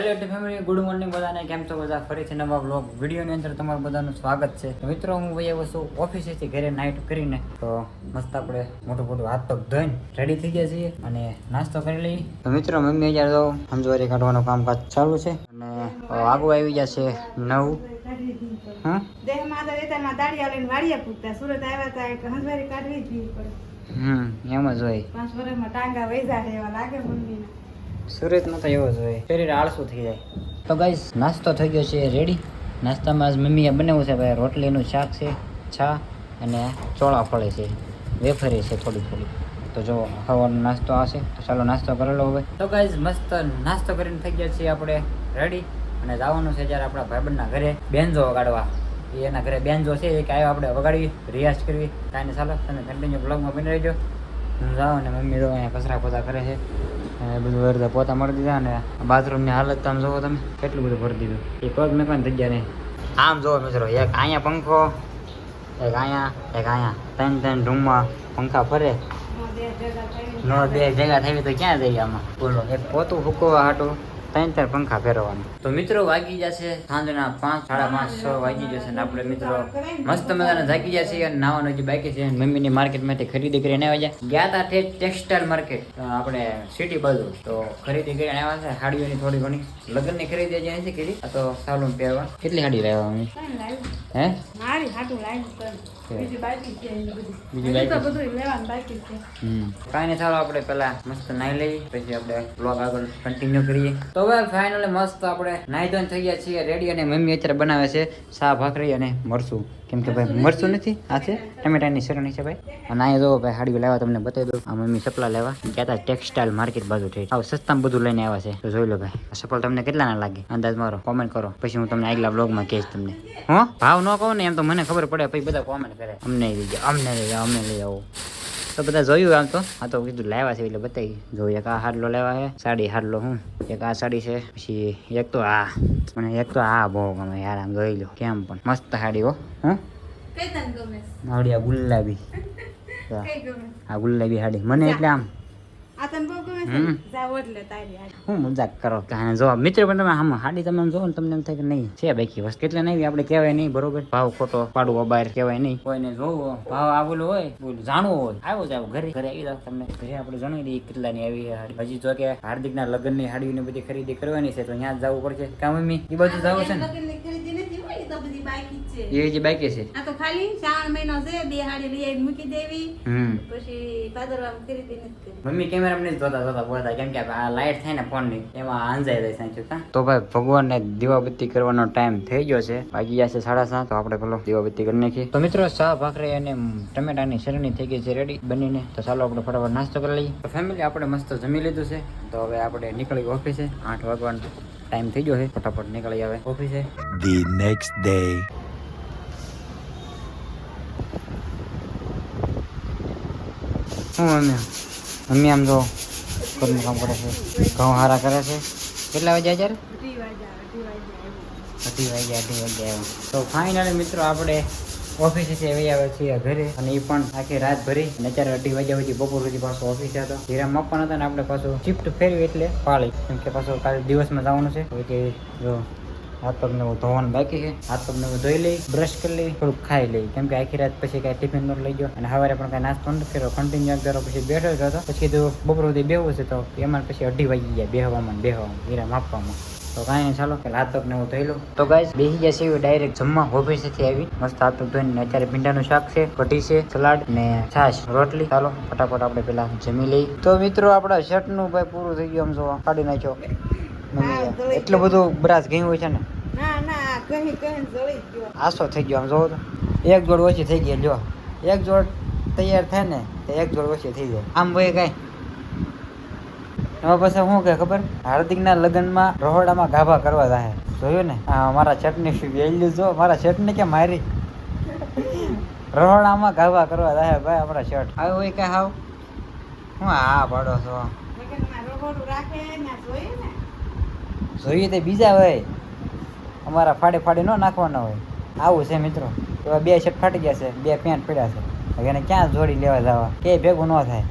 Hello family, good morning બધાને. કેમ છો બધા? ફરીથી નવા બ્લોગ વિડીયોની અંદર તમારું બધાનું સ્વાગત છે. તો મિત્રો, હું ભાઈ આવ્યો છું ઓફિસેથી ઘરે નાઇટ કરીને. તો મસ્ત આપણે મોટું હાથ પગ ધોઈને રેડી થઈ ગયા છીએ અને નાસ્તો કરી લઈએ. તો મિત્રો, મમ્મી જ્યારે તો સમજવારી કાઢવાનું કામકાજ ચાલુ છે અને આગળ આવી ગયા છે 9. હા, એમ જ હોય. 5 વર્ષમાં ટાંગા વૈજા એવા લાગે મમ્મીને. સુરતમાં તો એવો જ હોય, શરીર આળસું થઈ જાય. તો ગાઈસ, નાસ્તો થઈ ગયો છે રેડી. નાસ્તામાં આજ મમ્મીએ બનાવ્યું છે ભાઈ રોટલીનું શાક છે, છા અને ચોળા ફળે છે, વેફરી છે થોડી. તો જો ખાવાનો નાસ્તો આ છે. તો ચાલો નાસ્તો કરેલો હવે. તો ગાઈસ, મસ્ત નાસ્તો કરીને થઈ ગયા છીએ આપણે રેડી અને જવાનું છે જ્યારે આપણા ભાઈબંધના ઘરે બેન્જો વગાડવા. એના ઘરે બેન્જો છે કે આવ્યો આપણે વગાડવી, રિયાઝ કરવી. કાંઈ ચાલો, તમે કન્ટિન્યુ બ્લોગમાં બની રહેજો. હું જાઉં અને મમ્મી તો અહીંયા કચરા પોતા કરે છે. બધું અડધા પોતા મળી દીધા અને બાથરૂમની હાલત આમ જોવો તમે, કેટલું બધું ભરી દીધું. એ પગ મેકવાની જગ્યા નહીં. આમ જોવો મિત્રો, એક અહીંયા પંખો, એક અહીંયા 3 રૂમમાં પંખા ફરે. નો બે ભેગા થઈ તો ક્યાં જઈએ આમાં બોલો. એક પોતું ફૂકવા હાટું 3 પંખા ફેરવવાનું. તો મિત્રો, વાગી જશે સાંજના 5, 5:30, 6 વાગી જશે ને આપણે મિત્રો મસ્ત મજાના જાગી જશે અને નાવાનું જે બાકી છે. મમ્મીની માર્કેટમાંથી ખરીદી કરીને આવ્યા ગયા હતા ટેક્સટાઇલ માર્કેટ આપણે સિટી બાજુ. તો ખરીદી કરીને આવ્યા છે સાડીઓની થોડી ઘણી. લગ્નની ખરીદી જે નથી કરી, આ તો સાલું પહેરવા. કેટલી સાડી લાવ્યા મમ્મી? હે, મારી હાટું લાવી બીજું બાકી છે. કાંઈ નહીં, ચાલો આપણે પેલા મસ્ત નાઈ લઈએ, પછી આપણે બ્લોગ આગળ કન્ટિન્યુ કરીએ. તો હવે ફાઇનલી મસ્ત આપણે નાઈ ધોઈને થઈ ગયા છીએ રેડી અને મમ્મી અત્યારે બનાવે છે શાહ ભાખરી અને મરચું. કેમ કે ભાઈ મરચું નથી, આ છે ટમેટાની ચટણી છે ભાઈ. અને અહીંયા જો ભાઈ હાડીઓ લેવા તમને બતાવી દઉં. આ મમ્મી ચપલા લેવા કહેતા ટેક્સટાઇલ માર્કેટ બાજુ થઈ. આવું સસ્તામાં બધું લઈને આવ્યા છે. તો જોઈ લો ભાઈ, આ ચપ્પલ તમને કેટલાના લાગે અંદાજ મારો કોમેન્ટ કરો, પછી હું તમને આગલા બ્લોગમાં કહીશ તમને. હો, ભાવ ન કહો ને એમ તો મને ખબર પડે, પછી બધા કોમેન્ટ કરે અમને લઈ જાઓ, અમને લઈ આવો. તો બધા જોયું આમ તો. આ તો કીધું લાવ્યા છે એટલે બતાવી. જો એક આ હાડલો લેવા છે, સાડી હાડલો. હું એક આ સાડી છે, પછી એક તો આ, મને એક તો આ બહુ ગમે યાર. આમ જોઈ લો કેમ પણ મસ્ત સાડી હો. હું આવડી આ ગુલાબી, આ ગુલાબી સાડી મને એટલે આમ હું મજાક કરો. જો મિત્ર પણ તમે આમ હાડી તમે જો ને તમને એમ થાય કે નહીં છે બાકી વસ્તુ એટલે નહીં આપણે કહેવાય નહીં, બરોબર. ભાવ ખોટો પાડવો બહાર કહેવાય નહીં. કોઈને જોવો ભાવ આવેલો હોય, બોલું જાણવું હોય, આવો જાવ ઘરે આવી જાવ. તમને ઘરે આપણે જણાવી દઈએ કેટલાની આવી હાડી. હજી જો કે હાર્દિકના લગ્નની હાડીઓની બધી ખરીદી કરવાની છે તો ત્યાં જ જવું પડશે. કા મમ્મી એ બધું જવું છે ને? એ જે બાકી છે આ તો ખાલી શ્રાવણ મહિનો છે, 2 હાડી લઈ આવી મૂકી દેવી, પછી ભાદરવામાં ખરીદી નથી કરી. મમ્મી કેમેરા ને જોતા બોલતા, કેમ કે આ લાઈટ થાય ને ફોન ની એમાં આંજાઈ જાય સાચું. તો ભાઈ ભગવાનને દીવાબત્તી કરવાનો ટાઈમ થઈ ગયો છે, વાગી ગયા છે 7:30. તો આપણે પેલો દીવાબત્તી કરી નાખીએ. તો મિત્રો, શાહ ભાખરી અને ટમેટાની ચટણી થઈ ગઈ છે રેડી બનીને. તો ચાલો આપણે ફટાફટ નાસ્તો કરી લઈએ. તો ફેમિલી, આપણે મસ્ત જમી લીધું છે. તો હવે આપણે નીકળી ઓફિસે. 8 વાગવાનો ટાઈમ થઈ ગયો છે. ફટાફટ નીકળી આવે ઓફિસે. The next day. મમ્મી આમ જો ઘરનું કામ કરે છે, ઘઉં હારા કરે છે. કેટલા વાગ્યા જ્યારે? 2 વાગ્યા. તો ફાઇનલી મિત્રો, આપણે ઓફિસેથી આવી આવ્યા છીએ ઘરે અને એ પણ આખી રાત ભરી અને અત્યારે 2 વાગ્યા સુધી બપોર સુધી પાછો ઓફિસે હતો. હીરા માપવાના હતા ને આપણે પાછું શિફ્ટ ફેરવી એટલે પાળી, કેમ કે પાછું કાલે દિવસમાં જવાનું છે. તો જો હાથ પગને હું ધોવાનું બાકી છે. હાથ પગને હું ધોઈ લઈ, બ્રશ કરી લઈ, થોડુંક ખાઈ લઈ, કેમ કે આખી રાત પછી કાંઈ ટિફિન ન લઈ ગયો અને સવારે પણ કાંઈ નાસ્તો નથી કર્યો. કન્ટિન્યુ કરો પછી બેઠો જ હતો. પછી કીધું બપોર સુધી બેહવું છે તો એમાં પછી 2:30 વાગી ગયા બેહવામાં હીરા માપવામાં. તો કાંઈ નહીં, ચાલો કે હાથ પગને હું ધોઈ લઉં. તો ગાઈસ, બેસી ગયા છે ડાયરેક્ટ જમવા. ઓફિસેથી આવી મસ્ત હાથ પગ ધોઈને અત્યારે ભીંડાનું શાક છે, કઢી છે, સલાડ ને છાશ, રોટલી. ચાલો ફટાફટ આપણે પેલા જમી લઈ. તો મિત્રો, આપણા શર્ટનું ભાઈ પૂરું થઈ ગયું. આમ જો કાઢી નાખ્યો મમ્મી. એટલું બધું બ્રાસ ગયું હોય છે ને, આસો થઈ ગયો. આમ જોવો તો એક જોડ ઓછી થઈ ગઈ. જો એક જોડ તૈયાર થાય ને તો એક જોડ ઓછી થઈ જાય. આમ ભાઈ કઈ હવે પછી શું કે ખબર, હાર્દિકના લગ્નમાં રહોડામાં ગાભા કરવા જાય. જોયું ને? હા, મારા ચટણી વેલ્યુ જો, મારા ચટણી કે મારી રહોડામાં ગાભા કરવા જાય ભાઈ આપણા શર્ટ. હવે હોય કઈ હાવ હું હા પાડો છો જોઈએ તે બીજા હોય, અમારા ફાડી ન નાખવાના હોય. આવું છે મિત્રો. એવા 2 શર્ટ ફાટી ગયા છે, 2 પેન્ટ પડ્યા છે. એને ક્યાં જોડી લેવા જવા, કે ભેગું ન થાય.